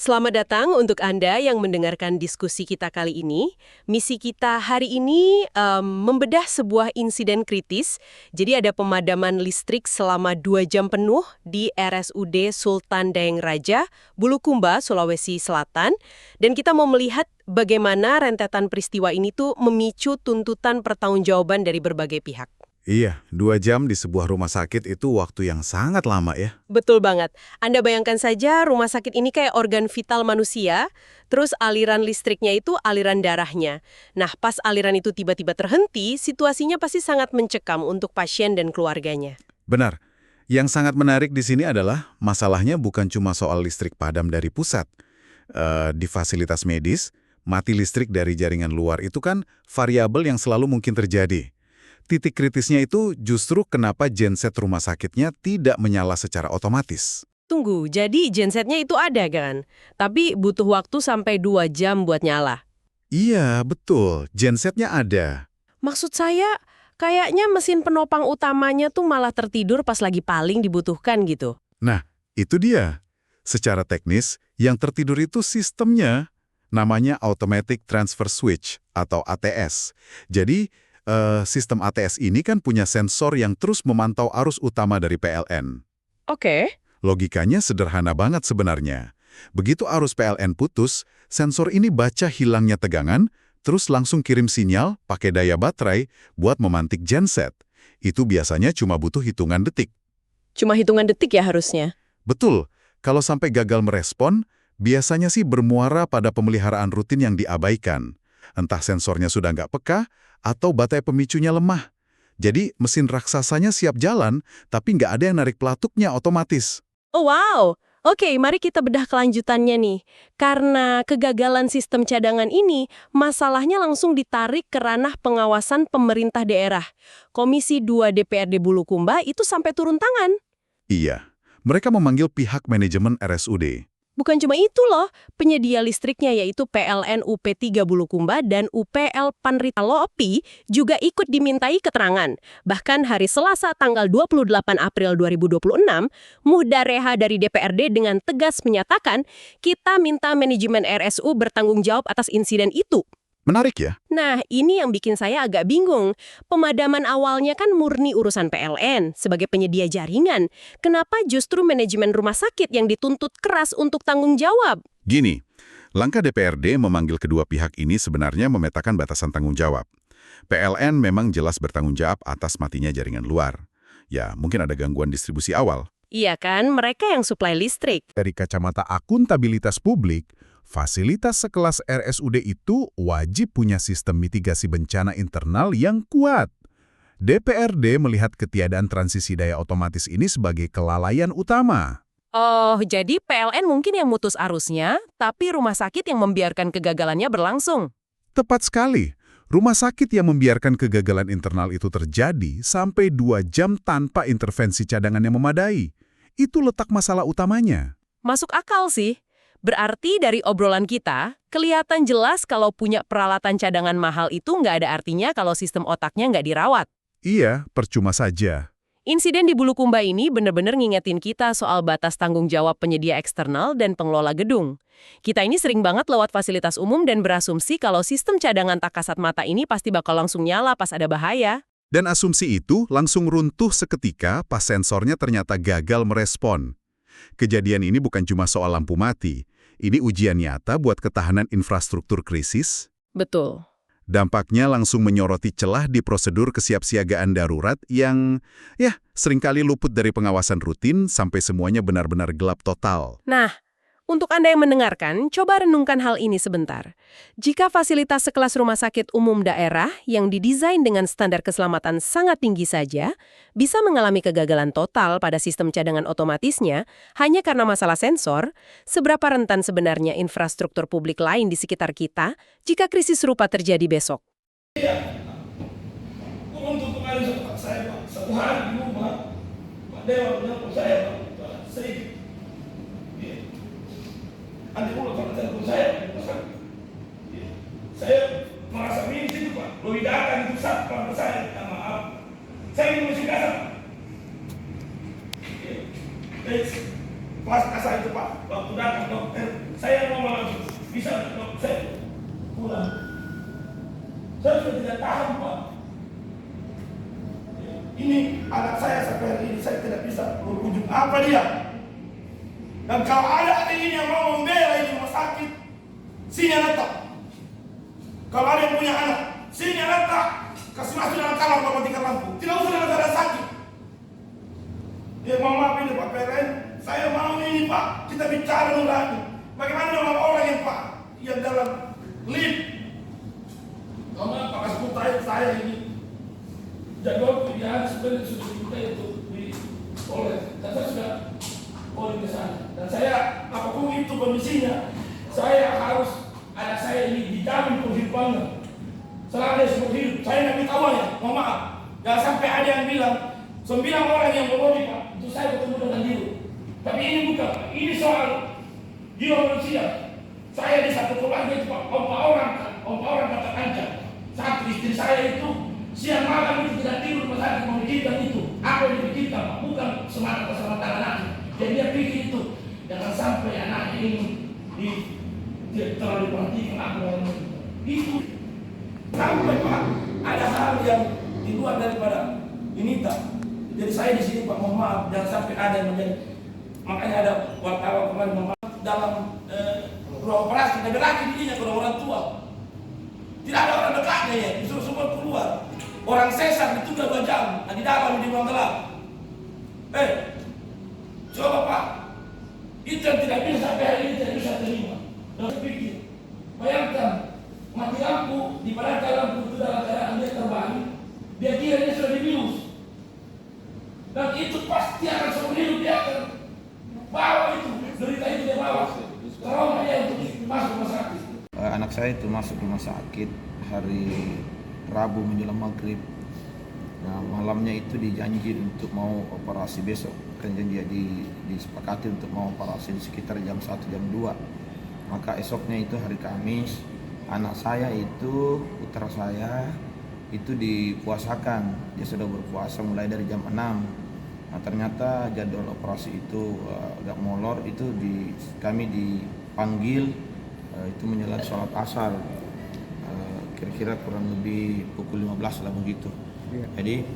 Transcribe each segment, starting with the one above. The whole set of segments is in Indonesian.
Selamat datang untuk Anda yang mendengarkan diskusi kita kali ini. Misi kita hari ini membedah sebuah insiden kritis. Jadi ada pemadaman listrik selama 2 jam penuh di RSUD Sultan Daeng Raja, Bulukumba, Sulawesi Selatan. Dan kita mau melihat bagaimana rentetan peristiwa ini tuh memicu tuntutan pertanggungjawaban dari berbagai pihak. Iya, 2 jam di sebuah rumah sakit itu waktu yang sangat lama ya. Betul banget. Anda bayangkan saja rumah sakit ini kayak organ vital manusia, terus aliran listriknya itu aliran darahnya. Nah, pas aliran itu tiba-tiba terhenti, situasinya pasti sangat mencekam untuk pasien dan keluarganya. Benar. Yang sangat menarik di sini adalah masalahnya bukan cuma soal listrik padam dari pusat. Di fasilitas medis, mati listrik dari jaringan luar itu kan variabel yang selalu mungkin terjadi. Titik kritisnya itu justru kenapa genset rumah sakitnya tidak menyala secara otomatis. Tunggu, jadi gensetnya itu ada kan? Tapi butuh waktu sampai 2 jam buat nyala. Iya, betul. Gensetnya ada. Maksud saya, kayaknya mesin penopang utamanya tuh malah tertidur pas lagi paling dibutuhkan gitu. Nah, itu dia. Secara teknis, yang tertidur itu sistemnya. Namanya Automatic Transfer Switch atau ATS. Jadi, sistem ATS ini kan punya sensor yang terus memantau arus utama dari PLN. Oke. Logikanya sederhana banget sebenarnya. Begitu arus PLN putus, sensor ini baca hilangnya tegangan, terus langsung kirim sinyal pakai daya baterai buat memantik genset. Itu biasanya cuma butuh hitungan detik. Cuma hitungan detik ya harusnya. Betul, kalau sampai gagal merespon, biasanya sih bermuara pada pemeliharaan rutin yang diabaikan. Entah sensornya sudah nggak peka, atau baterai pemicunya lemah. Jadi mesin raksasanya siap jalan, tapi nggak ada yang narik pelatuknya otomatis. Oh wow, oke mari kita bedah kelanjutannya nih. Karena kegagalan sistem cadangan ini, masalahnya langsung ditarik ke ranah pengawasan pemerintah daerah. Komisi 2 DPRD Bulukumba itu sampai turun tangan. Iya, mereka memanggil pihak manajemen RSUD. Bukan cuma itu loh, penyedia listriknya yaitu PLN UP3 Bulukumba dan UPL Panrita Lopi juga ikut dimintai keterangan. Bahkan hari Selasa tanggal 28 April 2026, Muhda Reha dari DPRD dengan tegas menyatakan, kita minta manajemen RSU bertanggung jawab atas insiden itu. Menarik ya? Nah, ini yang bikin saya agak bingung. Pemadaman awalnya kan murni urusan PLN sebagai penyedia jaringan. Kenapa justru manajemen rumah sakit yang dituntut keras untuk tanggung jawab? Gini, langkah DPRD memanggil kedua pihak ini sebenarnya memetakan batasan tanggung jawab. PLN memang jelas bertanggung jawab atas matinya jaringan luar. Ya, mungkin ada gangguan distribusi awal. Iya kan, mereka yang suplai listrik. Dari kacamata akuntabilitas publik, fasilitas sekelas RSUD itu wajib punya sistem mitigasi bencana internal yang kuat. DPRD melihat ketiadaan transisi daya otomatis ini sebagai kelalaian utama. Oh, jadi PLN mungkin yang mutus arusnya, tapi rumah sakit yang membiarkan kegagalannya berlangsung. Tepat sekali, rumah sakit yang membiarkan kegagalan internal itu terjadi sampai 2 jam tanpa intervensi cadangan yang memadai. Itu letak masalah utamanya. Masuk akal sih. Berarti dari obrolan kita, kelihatan jelas kalau punya peralatan cadangan mahal itu nggak ada artinya kalau sistem otaknya nggak dirawat. Iya, percuma saja. Insiden di Bulukumba ini benar-benar ngingetin kita soal batas tanggung jawab penyedia eksternal dan pengelola gedung. Kita ini sering banget lewat fasilitas umum dan berasumsi kalau sistem cadangan tak kasat mata ini pasti bakal langsung nyala pas ada bahaya. Dan asumsi itu langsung runtuh seketika pas sensornya ternyata gagal merespon. Kejadian ini bukan cuma soal lampu mati. Ini ujian nyata buat ketahanan infrastruktur krisis. Betul. Dampaknya langsung menyoroti celah di prosedur kesiapsiagaan darurat yang, seringkali luput dari pengawasan rutin sampai semuanya benar-benar gelap total. Nah, untuk Anda yang mendengarkan, coba renungkan hal ini sebentar. Jika fasilitas sekelas rumah sakit umum daerah yang didesain dengan standar keselamatan sangat tinggi saja, bisa mengalami kegagalan total pada sistem cadangan otomatisnya hanya karena masalah sensor, seberapa rentan sebenarnya infrastruktur publik lain di sekitar kita jika krisis serupa terjadi besok? Untuk kemarin saya Pak, 1 hari di rumah, Pak Dewa bilang ke saya Pak, sedikit. Nanti ulang kalau telepon saya, saya merasa minus itu Pak, lo hidangkan itu satpam saya, minta maaf. Saya ini masih kasar. Pas kasar itu Pak, waktu datang dokter, saya anak saya sampai hari ini saya tidak bisa berkunjung apa dia. Dan kalau ada adik ini yang mau membela ini rumah sakit, sini letak. Kalau ada yang punya anak, sini letak. Kasih masuk dalam kamar bapak matikan lampu. Tidak usah dalam keadaan sakit. Dia mau maaf ini Pak PLN, saya mau ini Pak, kita bicara nurani. Bagaimana dengan orang yang Pak, yang dalam lift. Karena Pak kasih putra saya ini jadwal pilihan sebenarnya sudah diminta itu oleh, dan saya sudah oleh ke sana. Dan saya, apapun itu kondisinya, saya harus anak saya ini dijamin kehidupannya. Selama dia seumur hidup, saya nggak minta uang ya, mohon maaf. Jangan sampai ada yang bilang 9 orang yang berlobby Pak, itu saya bertemu dengan dia. Tapi ini bukan, ini soal jiwa manusia. Saya di satu keluarga itu Pak, 4 orang kata ancam. Satu istri saya itu siang malam itu tidak tidur rumah sakit memikirkan itu. Apa yang dipikirkan Pak? Bukan semata-mata anaknya. Jadi dia pikir itu, jangan sampai anaknya ini terlalu diperhatikan apa yang itu. Sampai Pak, ada hal yang di luar daripada ini tak. Jadi saya di sini Pak, mohon maaf, jangan sampai ada yang menjadi. Makanya ada wartawan kemarin mohon maaf dalam ruang operasi, ada lagi dirinya ke orang tua. Tidak ada orang dekatnya ya, disuruh semua keluar. Orang sesar ditunda 2 jam, di dalam di ruang gelap. Coba Pak, itu yang tidak bisa sampai hari ini tidak bisa terima. Dan saya pikir, bayangkan mati lampu, di mana lampu itu dalam keadaan dia terbalik, dia kira dia sudah dibius. Dan itu pasti akan seumur hidup dia akan bawa itu, derita itu dia bawa. Trauma dia untuk masuk rumah sakit. Anak saya itu masuk rumah sakit hari Rabu menjelang maghrib. Nah, malamnya itu dijanji untuk mau operasi besok. Kan janji disepakati untuk mau operasi di sekitar jam 1, jam 2. Maka esoknya itu hari Kamis, anak saya itu, putra saya itu dipuasakan. Dia sudah berpuasa mulai dari jam 6. Nah, ternyata jadwal operasi itu agak molor. Itu kami dipanggil itu menjelang sholat asar, kira-kira kurang lebih pukul 15 lah begitu. Jadi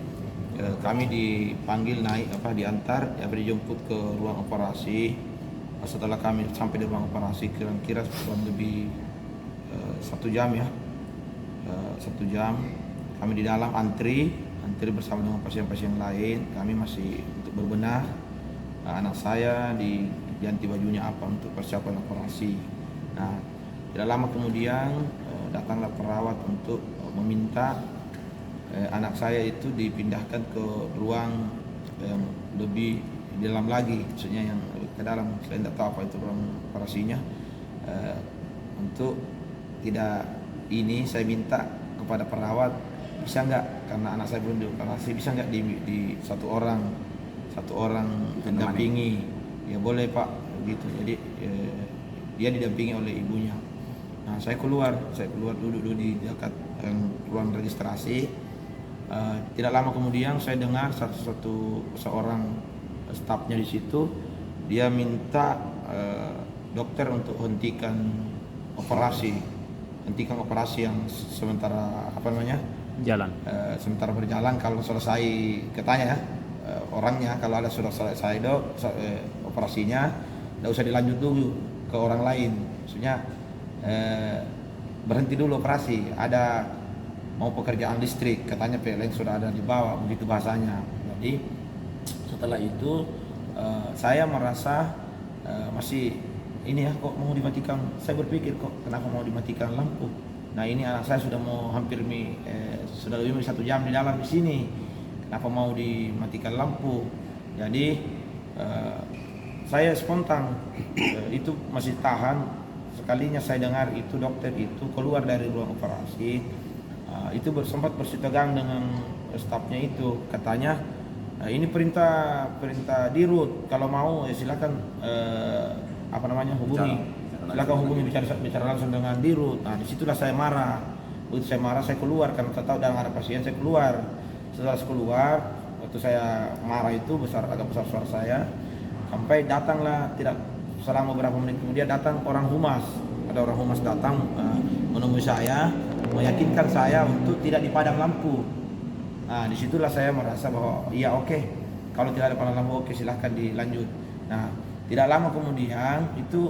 kami dipanggil diantar, dijemput ke ruang operasi. Setelah kami sampai di ruang operasi kira-kira kurang lebih 1 jam ya, 1 jam kami di dalam antri bersama dengan pasien-pasien lain. Kami masih untuk berbenah. Anak saya diganti bajunya apa untuk persiapan operasi. Nah, tidak lama kemudian datanglah perawat untuk meminta anak saya itu dipindahkan ke ruang yang lebih dalam lagi, maksudnya yang ke dalam. Saya tidak tahu apa itu ruang operasinya. Untuk tidak ini, saya minta kepada perawat, bisa nggak, karena anak saya belum dioperasi, bisa nggak di satu orang mendampingi. Ya boleh Pak, begitu. Jadi dia didampingi oleh ibunya. Nah, saya keluar duduk di dekat ruang registrasi. Tidak lama kemudian saya dengar seorang stafnya di situ, dia minta dokter untuk hentikan operasi yang sementara sementara berjalan. Kalau selesai, katanya orangnya, kalau ada sudah selesai operasinya, tidak usah dilanjut dulu ke orang lain, maksudnya berhenti dulu operasi, ada mau pekerjaan listrik, katanya PLN sudah ada di bawah, begitu bahasanya. Jadi setelah itu saya merasa masih ini ya, kok mau dimatikan. Saya berpikir, kok kenapa mau dimatikan lampu. Nah, ini anak saya sudah mau sudah lebih dari 1 jam di dalam di sini, kenapa mau dimatikan lampu. Jadi saya spontan itu masih tahan. Sekalinya saya dengar itu dokter itu keluar dari ruang operasi, itu sempat bersitegang dengan stafnya itu. Katanya ini perintah dirut, kalau mau ya silakan hubungi bicara langsung dengan dirut. Nah, disitulah saya marah. Saya keluar karena saya tahu dalam ada pasien. Saya keluar. Setelah keluar, waktu saya marah itu agak besar suara saya. Sampai datanglah, tidak selama beberapa menit kemudian datang orang humas. Ada orang humas datang menemui saya, meyakinkan saya untuk tidak dipadam lampu. Nah, disitulah saya merasa bahwa iya oke, kalau tidak ada panel lampu oke silahkan dilanjut. Nah, tidak lama kemudian itu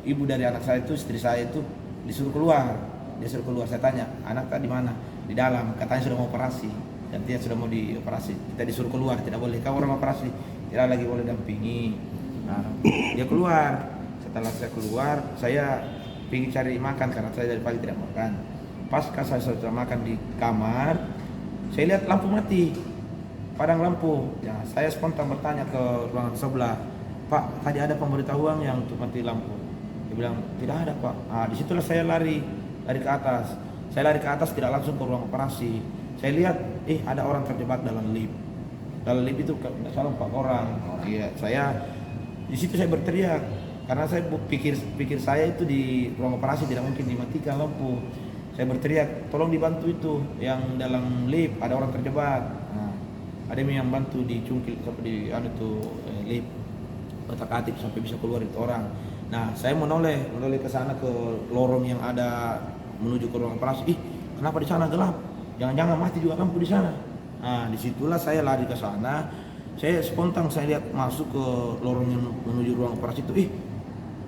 ibu dari anak saya itu, istri saya itu disuruh keluar. Dia suruh keluar, saya tanya, anak tadi mana? Di dalam, katanya sudah mau operasi. Dan dia sudah mau dioperasi. Kita disuruh keluar, tidak boleh. Kau orang operasi, tidak lagi boleh dampingi. Nah, dia keluar. Setelah saya keluar, saya pergi cari makan karena saya dari pagi tidak makan. Pasca saya sudah makan di kamar, saya lihat lampu mati, padang lampu. Ya, saya spontan bertanya ke ruangan sebelah, Pak, tadi ada pemberitahuan yang untuk mati lampu. Dia bilang tidak ada, Pak. Nah, disitulah saya lari ke atas. Saya lari ke atas, tidak langsung ke ruang operasi. Saya lihat, ada orang terjebak dalam lift. Dalam lift itu tidak salah 4 orang. Iya, saya di situ saya berteriak karena saya pikir saya itu di ruang operasi tidak mungkin dimatikan lampu. Saya berteriak, tolong dibantu itu yang dalam lift ada orang terjebak. Nah, ada yang bantu dicungkil sampai di lift otak-atik sampai bisa keluar itu orang. Nah, saya menoleh ke sana ke lorong yang ada menuju ke ruang operasi. Kenapa di sana gelap? Jangan-jangan mati juga lampu di sana. Nah, disitulah saya lari ke sana. Saya spontan saya lihat masuk ke lorong yang menuju ruang operasi itu.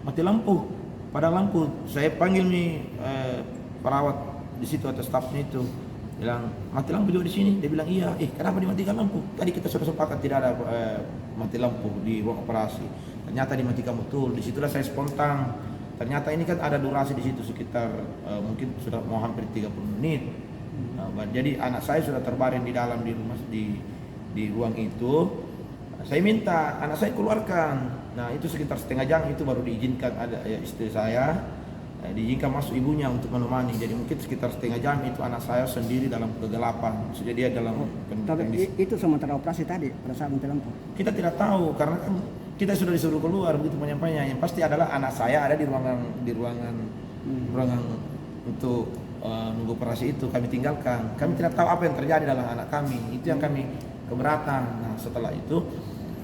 Mati lampu. Padahal lampu. Saya panggil nih perawat di situ atau stafnya itu. Bilang, mati lampu juga di sini. Dia bilang, iya. Kenapa dimatikan lampu? Tadi kita sudah sepakat tidak ada mati lampu di ruang operasi. Ternyata dimatikan betul. Disitulah saya spontan. Ternyata ini kan ada durasi di situ sekitar mungkin sudah mau hampir 30 menit. Nah, jadi anak saya sudah terbaring di dalam di rumah di ruang itu. Saya minta anak saya keluarkan. Nah, itu sekitar setengah jam itu baru diizinkan ada istri saya diizinkan masuk ibunya untuk menemani. Jadi mungkin sekitar setengah jam itu anak saya sendiri dalam kegelapan. Maksudnya dia dalam Tapi itu sementara operasi tadi pada saat mati lampu. Kita tidak tahu karena kan kita sudah disuruh keluar begitu penyampaiannya. Yang pasti adalah anak saya ada di ruangan untuk nunggu operasi itu kami tinggalkan. Kami tidak tahu apa yang terjadi dalam anak kami. Itu yang kami keberatan. Nah, setelah itu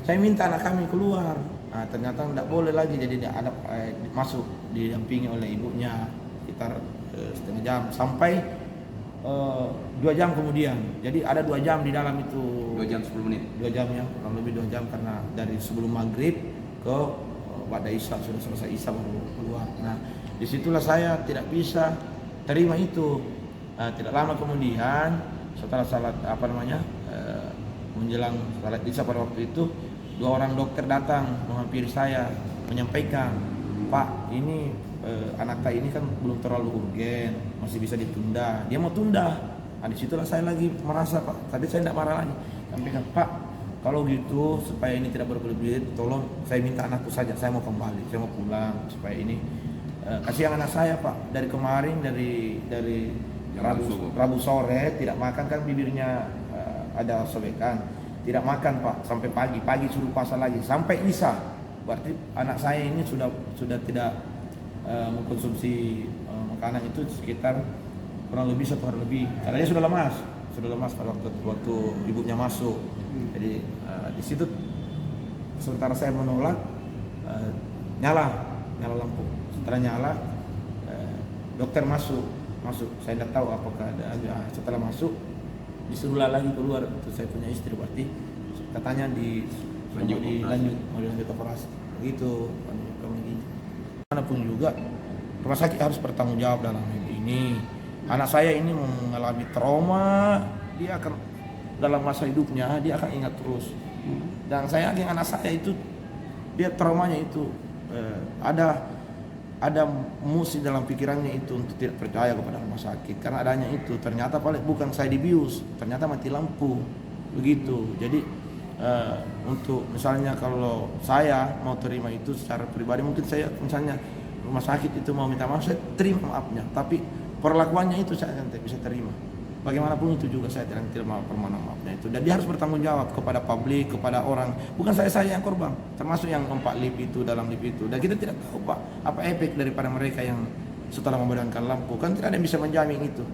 saya minta anak kami keluar. Nah, ternyata tidak boleh lagi, jadi dia ada masuk didampingi oleh ibunya sekitar setengah jam sampai 2 jam kemudian. Jadi ada 2 jam di dalam itu. 2 jam 10 menit. 2 jam ya, kurang lebih 2 jam karena dari sebelum maghrib ke pada Isya sudah selesai Isya baru keluar. Nah, disitulah saya tidak bisa terima itu. Tidak lama kemudian setelah salat menjelang salat Isya pada waktu itu 2 orang dokter datang menghampiri saya menyampaikan, Pak, ini anak saya ini kan belum terlalu urgen, masih bisa ditunda. Dia mau tunda. Nah, disitulah saya lagi merasa, Pak, tadi saya tidak marah lagi. Sampaikan, Pak, kalau gitu supaya ini tidak berbelit-belit, tolong saya minta anakku saja, saya mau kembali, saya mau pulang supaya ini kasihan anak saya, Pak. Dari kemarin dari Rabu sore tidak makan kan bibirnya ada sobekan. Tidak makan, Pak, sampai pagi suruh puasa lagi sampai Isya. Berarti anak saya ini sudah tidak mengkonsumsi makanan itu sekitar kurang lebih 1 hari lebih. Karena dia sudah lemas pada waktu ibunya masuk. Jadi di situ sementara saya menolak nyala lampu. Setelah nyala dokter masuk. Saya tidak tahu apakah ada. Setelah masuk disuruhlah lagi keluar. Itu saya punya istri, berarti katanya dilanjut operasi. Begitu manapun juga rumah sakit harus bertanggung jawab dalam hal ini. Anak saya ini mengalami trauma, dia akan dalam masa hidupnya dia akan ingat terus. Dan saya yakin anak saya itu dia traumanya itu ada musik dalam pikirannya itu untuk tidak percaya kepada rumah sakit karena adanya itu. Ternyata bukan saya dibius, ternyata mati lampu begitu. Jadi untuk misalnya kalau saya mau terima itu secara pribadi, mungkin saya misalnya rumah sakit itu mau minta maaf, saya terima maafnya, tapi perlakuannya itu saya tidak bisa terima. Bagaimanapun itu juga saya tidak terima permohonan maafnya itu. Dan dia harus bertanggung jawab kepada publik, kepada orang. Bukan saya yang korban, termasuk yang 4 lift itu, dalam lift itu. Dan kita tidak tahu, Pak, apa efek daripada mereka yang setelah memadamkan lampu. Kan tidak ada yang bisa menjamin itu.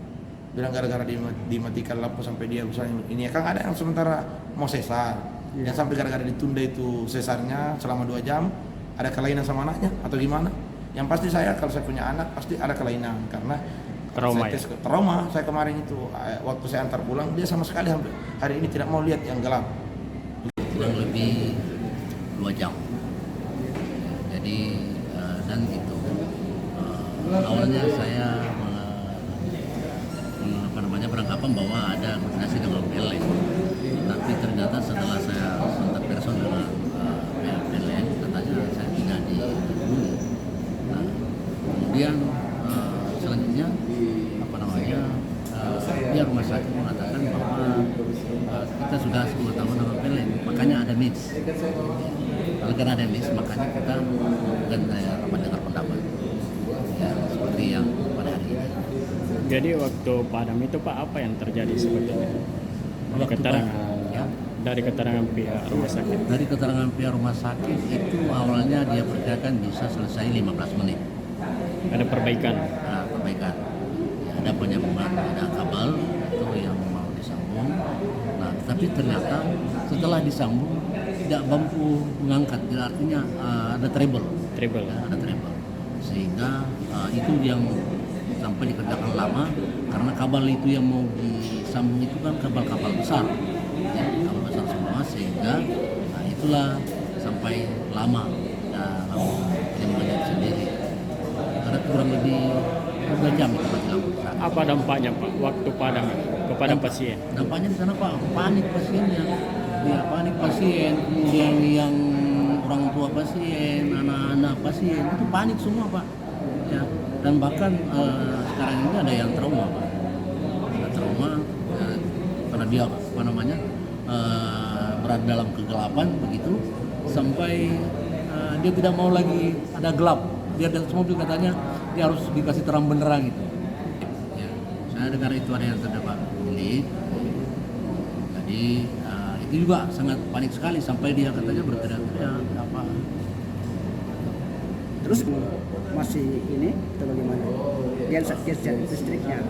Bilang gara-gara dimatikan lampu sampai dia misalnya ini. Kan ada yang sementara mau sesar. Yang sampai gara-gara ditunda itu sesarnya selama 2 jam. Ada kelainan sama anaknya atau gimana? Yang pasti saya, kalau saya punya anak, pasti ada kelainan. Karena Trauma saya ya? trauma. Saya kemarin itu waktu saya antar pulang, dia sama sekali hari ini tidak mau lihat yang gelap. Kurang lebih 2 jam. Jadi dan itu awalnya saya beranggapan bahwa ada koordinasi dengan PLN, tapi ternyata setelah saya kontak person dengan PLN, katanya saya tidak dihubungi. Nah, kemudian selanjutnya pihak rumah sakit mengatakan bahwa kita sudah 10 tahun dengan PLN, makanya ada needs. Kalau karena ada needs, makanya kita bukan mendengar pendapat. Ya, seperti yang pada hari ini. Jadi waktu padam itu Pak, apa yang terjadi sebetulnya? Dari keterangan pihak rumah sakit. Dari keterangan pihak rumah sakit itu awalnya dia perkirakan bisa selesai 15 menit. Ada perbaikan. Nah, perbaikan. Ya, ada penyambungan, ada kabel itu yang mau disambung. Nah, tapi ternyata setelah disambung tidak mampu mengangkat. Jadi artinya ada treble. Ya, ada treble. Sehingga itu yang sampai dikerjakan lama karena kabel itu yang mau disambung itu kan kabel-kabel besar, ya, kabel besar semua, sehingga itulah sampai lama dia mengajar sendiri. Karena kurang lebih 2 jam itu mati lampu. Apa dampaknya Pak waktu padam kepada pasien? Dampaknya di sana Pak, panik pasiennya, ya panik pasien, kemudian yang orang tua pasien, anak-anak pasien itu panik semua Pak. Ya. Dan bahkan sekarang ini ada yang trauma Pak. Ada trauma karena dia berada dalam kegelapan begitu sampai dia tidak mau lagi ada gelap. Dia semua juga katanya dia harus dikasih terang benderang gitu. Ya, saya dengar itu ada yang terdapat ini. Jadi itu juga sangat panik sekali sampai dia katanya berteriak-teriak apa. Terus masih ini atau bagaimana? Genset listriknya.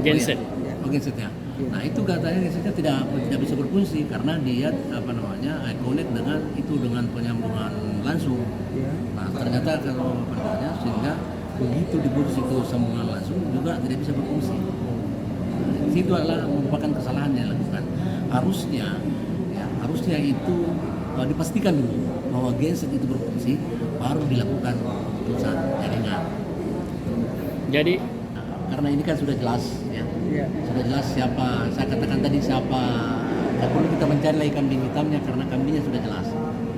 Genset. Gensetnya. Nah itu katanya gensetnya tidak bisa berfungsi karena dia connect dengan penyambungan langsung. Nah ternyata kalau sehingga begitu diputus itu sambungan langsung juga tidak bisa berfungsi. Nah, itu adalah merupakan kesalahan yang dilakukan. Harusnya itu dipastikan dulu bahwa genset itu berfungsi, baru dilakukan putusan jaringan. Jadi karena ini kan sudah jelas, ya. Sudah jelas siapa. Saya katakan tadi siapa. Tidak perlu kita mencari lagi kambing hitamnya karena kambingnya sudah jelas.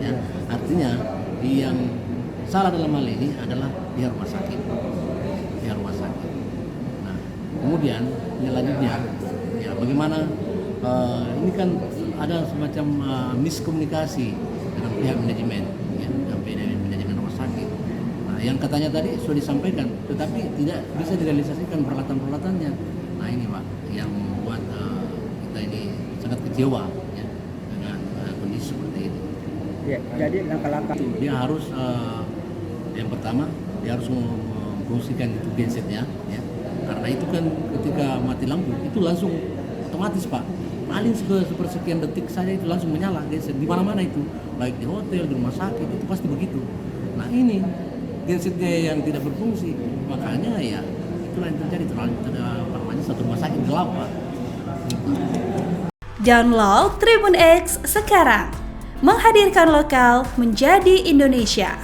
Ya. Artinya yang salah dalam hal ini adalah pihak rumah sakit. Nah, kemudian selanjutnya, ya bagaimana ini kan ada semacam miskomunikasi dengan pihak manajemen, ya, dengan manajemen rumah sakit. Nah, yang katanya tadi sudah disampaikan, tetapi tidak bisa direalisasikan peralatan-peralatannya. Nah ini Pak, yang membuat kita ini sangat kecewa, ya, dengan kondisi seperti ini. Ya, jadi langkah-langkah Dia harus yang pertama dia harus memfungsikan itu gensetnya, ya, karena itu kan ketika mati lampu itu langsung otomatis Pak. Paling sepersekian detik saja itu langsung menyala genset di mana-mana itu, baik di hotel, di rumah sakit itu pasti begitu. Nah ini gensetnya yang tidak berfungsi, makanya ya itulah yang terjadi satu rumah sakit gelap Pak. Download Tribun X sekarang, menghadirkan lokal menjadi Indonesia.